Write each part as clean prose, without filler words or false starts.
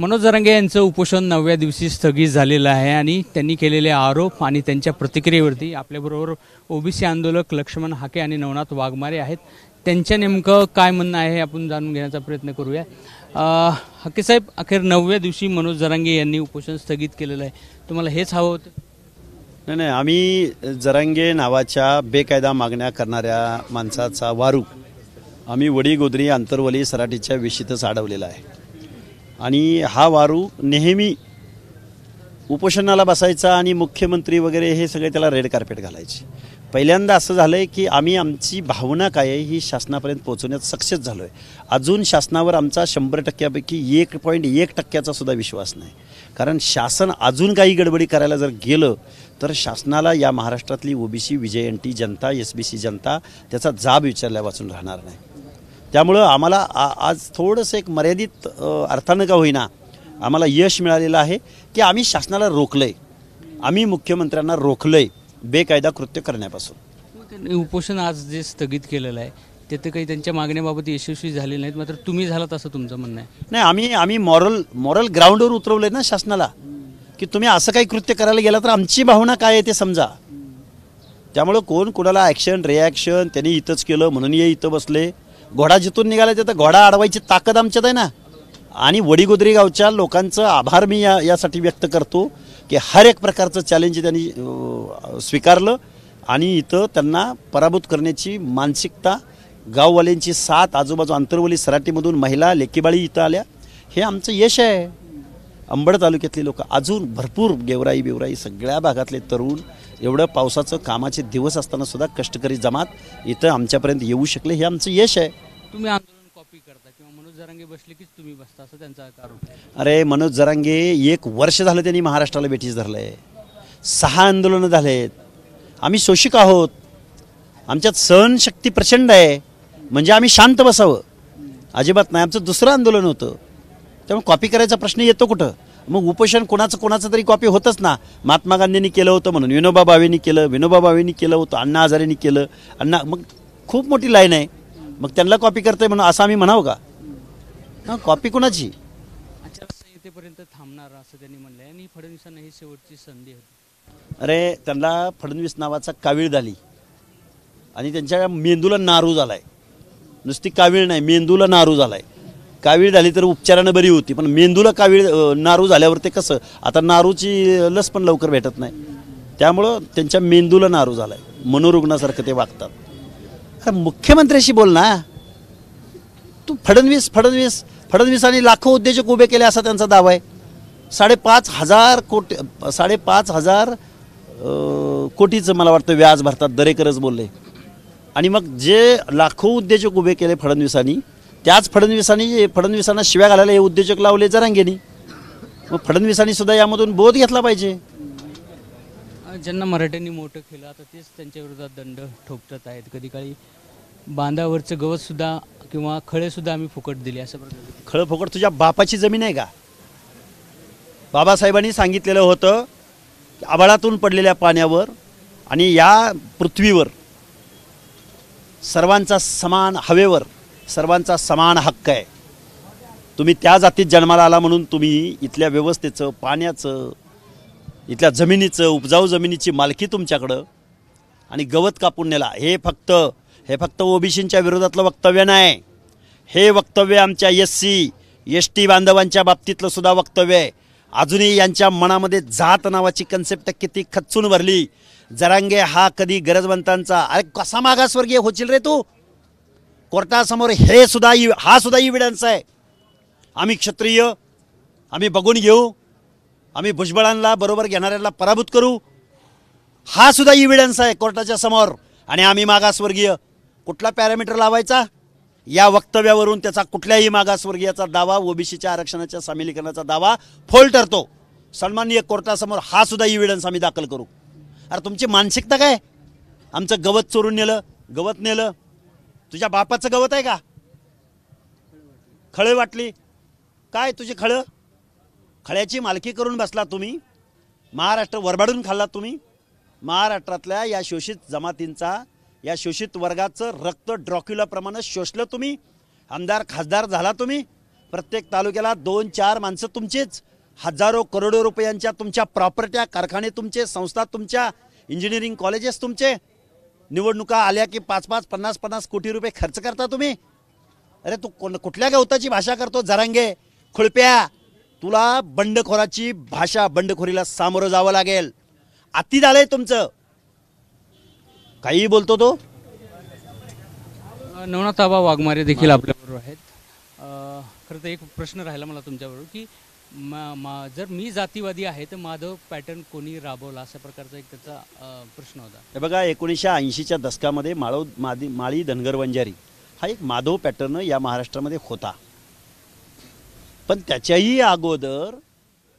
मनोज जरांगे यांचं उपोषण 9व्या दिवशी स्थगित झालेलं आहे आणि त्यांनी केलेले आरोप आणि त्यांच्या प्रतिक्रियेवरती आपल्याबरोबर ओबीसी आंदोलक लक्ष्मण हाके आणि नवनाथ वाघमारे आहेत। त्यांच्या नेमकं काय म्हणणं आहे हे आपण जाणून घेण्याचा प्रयत्न करूया। हाके साहेब, अखेर 9व्या दिवशी मनोज जरांगे यांनी उपोषण स्थगित केलेलं आहे, तुम्हाला हेच हवं होतं? नाही, आम्ही जरांगे नावाच्या बेकायदा मागण्या करणाऱ्या माणसाचा वारू आम्ही वडी गोदरी आंतरवली सराटीच्या वेशीतच अडवलेला आहे आणि हा वारू नेहमी उपोषणाला बसायचा आणि मुख्यमंत्री वगैरे हे सगळे त्याला रेड कार्पेट घालायचे। पहिल्यांदा असं झालंय की आम्ही आमची भावना काय आहे ही शासनापर्यंत पोहोचवण्यात सक्सेस झालोय। अजून शासनावर आमचा 100%पैकी 1.1% सुद्धा विश्वास नाही, कारण शासन अजून काही गडबडी करायला जर गेलं तर शासनाला या महाराष्ट्रातली ओबीसी विजयंती जनता एसबीसी जनता त्याचा जाब विचारल्या वाचून राहणार नाही। त्यामुळं आम्हाला आज थोडंसं एक मर्यादित अर्थानं का होईना आम्हाला यश मिळालेलं आहे की आम्ही शासनाला रोखलंय, आम्ही मुख्यमंत्र्यांना रोखलंय बेकायदा कृत्य करण्यापासून। उपोषण आज जे स्थगित केलेलं आहे ते काही त्यांच्या मागण्याबाबत यशस्वी झाले नाहीत, मात्र तुम्ही झालात असं तुमचं म्हणणं आहे? नाही, आम्ही मॉरल ग्राउंडवर उतरवलंय ना शासनाला की तुम्ही असं काही कृत्य करायला गेला तर आमची भावना काय आहे ते समजा। त्यामुळं कोण कोणाला ॲक्शन रिॲक्शन त्यांनी इथंच केलं म्हणून ये इथं बसले, घोडा जिथून निघाला तर घोडा अडवायची ताकद आमच्यात आहे ना। आणि वडीगोदरी गावच्या लोकांचं आभार मी यासाठी व्यक्त करतो की हर एक प्रकारचं चॅलेंज त्यांनी स्वीकारलं आणि इथं त्यांना पराभूत करण्याची मानसिकता, गाववाल्यांची साथ, आजूबाजू आंतरवली सराटीमधून महिला लेकीबाळी इथं आल्या, हे आमचं यश आहे। अंबड तालुक्यातले लोक अजून भरपूर गेवराई बिवराई सगळ्या भागातले तरुण एवढं पावसाचं कामाचे दिवस असताना सुद्धा कष्टकरी जमात इथं आमच्यापर्यंत येऊ शकले, हे आमचं यश आहे। तुम्ही आंदोलन कॉपी करता किंवा मनोज जरांगे बसले की तुम्ही बसता असं त्यांचा आरोप आहे? अरे मनोज जरांगे 1 वर्ष झालं त्यांनी महाराष्ट्राला बेटीस धरलंय, 6 आंदोलनं झालेत, आम्ही शोषिक आहोत, आमच्यात सहनशक्ती प्रचंड आहे, म्हणजे आम्ही शांत बसावं अजिबात नाही। आमचं दुसरं आंदोलन होतं, त्यामुळे कॉपी करायचा प्रश्न येतो कुठं? मग उपोषण कोणाचं तरी कॉपी होतच ना। महात्मा गांधींनी केलं होतं म्हणून विनोबा भावेंनी केलं, विनोबा भावेंनी केलं होतं, अण्णा हजारेंनी केलं, मग खूप मोठी लाईन आहे, मग त्यांना कॉपी करताय म्हणून असं आम्ही म्हणावं का? हां, कॉपी कोणाची? आचारसंहितेपर्यंत थांबणार असं त्यांनी म्हणलंय आणि फडणवीसांना ही शेवटची संधी होती। अरे त्यांना फडणवीस नावाचा कावीळ झाली आणि त्यांच्या मेंदूला नारू झालाय, नुसती कावीळ नाही मेंदूला नारू झालाय। कावीळ झाली तर उपचारानं बरी होती, पण मेंदूला कावीळ नारू झाल्यावर ते कसं, आता नारूची लस पण लवकर भेटत नाही, त्यामुळं त्यांच्या मेंदूला नारू झालाय, मनोरुग्णासारखं ते वागतात। मुख्यमंत्र्याशी बोल ना तू। फडणवीसांनी लाखो उद्योजक उभे केले असा त्यांचा दावा आहे। 5,500 कोटीचं मला वाटतं व्याज भरतात दरेकरच बोलले, आणि मग जे लाखो उद्योजक उभे केले फडणवीसांनी, त्याच फडणवीसांना शिव्या घालायला हे उद्योजक लावले जरांगेनी। मग फडणवीसांनी सुद्धा यामधून बोध घेतला पाहिजे। ज्यांना मराठ्यांनी मोठं केलं आता तेच त्यांच्या विरोधात दंड ठोकतात आहेत। कधी काळी बांधावरचं गवत सुद्धा किंवा खळे सुद्धा आम्ही फुकट दिले असं प्रकार। खळं फुकट तुझ्या बापाची जमीन आहे का? बाबासाहेबांनी सांगितलेलं होतं की आभाळातून पडलेल्या पाण्यावर आणि या पृथ्वीवर सर्वांचा समान, हवेवर सर्वांचा समान हक्क आहे। तुम्ही त्या जातीत जन्माला आला म्हणून तुम्ही इथल्या व्यवस्थेचं, पाण्याचं, इथल्या जमिनीचं, उपजाऊ जमिनीची मालकी तुमच्याकडं, आणि गवत कापून नेला। हे फक्त ओबीसींच्या विरोधातलं वक्तव्य नाही, हे वक्तव्य आमच्या एससी एसटी बांधवांच्या बाबतीतलं सुद्धा वक्तव्य आहे। अजूनही यांच्या मनामध्ये जात नावाची कन्सेप्ट किती खच्चून भरली। जरांगे हा कधी गरजवंतांचा, अरे कसा मागासवर्गीय होशील रे तू? कोर्टासमोर हा सुद्धा इव्हिडन्स आहे। आम्ही क्षत्रिय, आम्ही बघून घेऊ, आम्ही भुजबळांना बरोबर घेणाऱ्यांना पराभूत करू, हा सुद्धा इव्हिडन्स आहे कोर्टाच्या समोर। आणि आम्ही मागासवर्गीय, कुठला पॅरामीटर लावायचा? या वक्तव्यावरून त्याचा कुठल्याही मागासवर्गीयाचा दावा, ओबीसीच्या आरक्षणाच्या सामीलीकरणाचा दावा फोल ठरतो। सन्माननीय कोर्टासमोर हा सुद्धा इव्हिडन्स आम्ही दाखल करू। अरे तुमची मानसिकता काय? आमचं गवत चोरून नेलं, गवत नेलं, तुझ्या बापाचं गवत आहे का? खळे वाटली काय तुझी? खळ्याची मालकी करून बसला तुम्ही, महाराष्ट्र वरबाडून खाल्ला तुम्ही। महाराष्ट्रातल्या या शोषित जमातींचा, या शोषित वर्गाचं रक्त ड्रॉक्युलाप्रमाणे शोषलं तुम्ही, आमदार खासदार झाला तुम्ही, प्रत्येक तालुक्याला 2-4 माणसं तुमचीच, हजारो करोडो रुपयांच्या तुमच्या प्रॉपर्ट्या, कारखाने तुमचे, संस्था तुमच्या, इंजिनिअरिंग कॉलेजेस तुमचे. निवडणुका आल्या की 5-5, 50-50 कोटी रुपये खर्च करता तुम्ही. अरे तू कुठल्या गवताची भाषा करतो जरांगे खुळप्या? तुला बंडखोराची भाषा, बंडखोरीला सामोरं जावं लागेल. अति झालंय तुमचं. काही बोलतो तो. नवनाथ आबा वाघमारे देखील आपल्याबरोबर आहेत. खरं तर एक प्रश्न राहिला मला तुमच्याबरोबर की जर मी जातीवादी आहे तर माधव पॅटर्न कोणी राबवला, अशा प्रकारचा एक त्याचा प्रश्न होता. हे बघा 1980च्या दशकामध्ये माळी धनगर वंजारी हा एक माधव पॅटर्न या महाराष्ट्रामध्ये होता. पण त्याच्याही अगोदर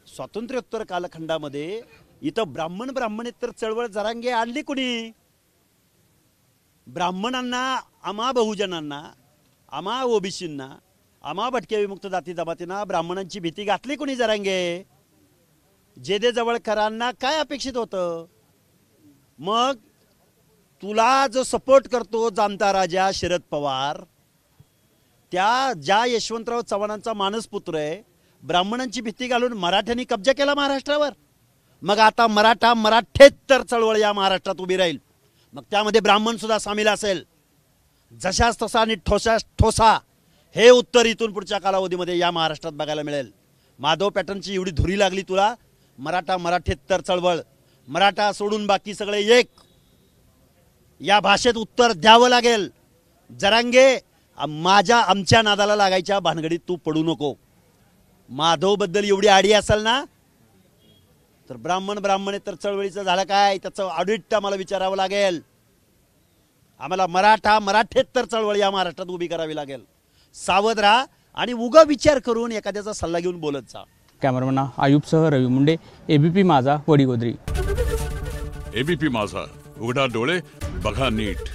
स्वातंत्र्योत्तर कालखंडामध्ये इथं ब्राह्मणेतर चळवळ जरांगे आणली कुणी? ब्राह्मणांना, आम्हा बहुजनांना, आम्हा ओबीसींना, आम्हा भटक्या विमुक्त जाती जमातींना ब्राह्मणांची भीती घातली कुणी जरांगे? जेदे जवळकरांना काय अपेक्षित होतं? मग तुला जो सपोर्ट करतो जामता राजा शरद पवार, त्या ज्या यशवंतराव चव्हाणांचा मानसपुत्र आहे, ब्राह्मणांची भीती घालून मराठ्यांनी कब्जा केला महाराष्ट्रावर. मग आता मराठेतर चळवळ या महाराष्ट्रात उभी राहील. मग त्यामध्ये ब्राह्मण सुद्धा सामील असेल. जशास तसा आणि ठोसा हे उत्तर इथून पुढच्या कालावधीमध्ये या महाराष्ट्रात बघायला मिळेल. माधव पॅटर्नची एवढी धुरी लागली तुला. मराठेतर चळवळ, मराठा सोडून बाकी सगळे एक, या भाषेत उत्तर द्यावं लागेल. जरांगे आमच्या नादाला लागायच्या भानगडीत तू पडू नको. माधव बद्दल एवढी आडी असेल ना तर ब्राह्मणेतर चळवळीचं झालं काय त्याचं ऑडिट आम्हाला विचारावं लागेल. आम्हाला मराठेतर चळवळ या महाराष्ट्रात उभी करावी लागेल. सावध राहा आणि उगा विचार करून एखाद्याचा सल्ला घेऊन बोलत जा. कॅमेरामॅन आयुबसह रवी मुंडे, एबीपी माझा, वडीगोद्री. एबीपी माझा, उघडा डोळे बघा नीट.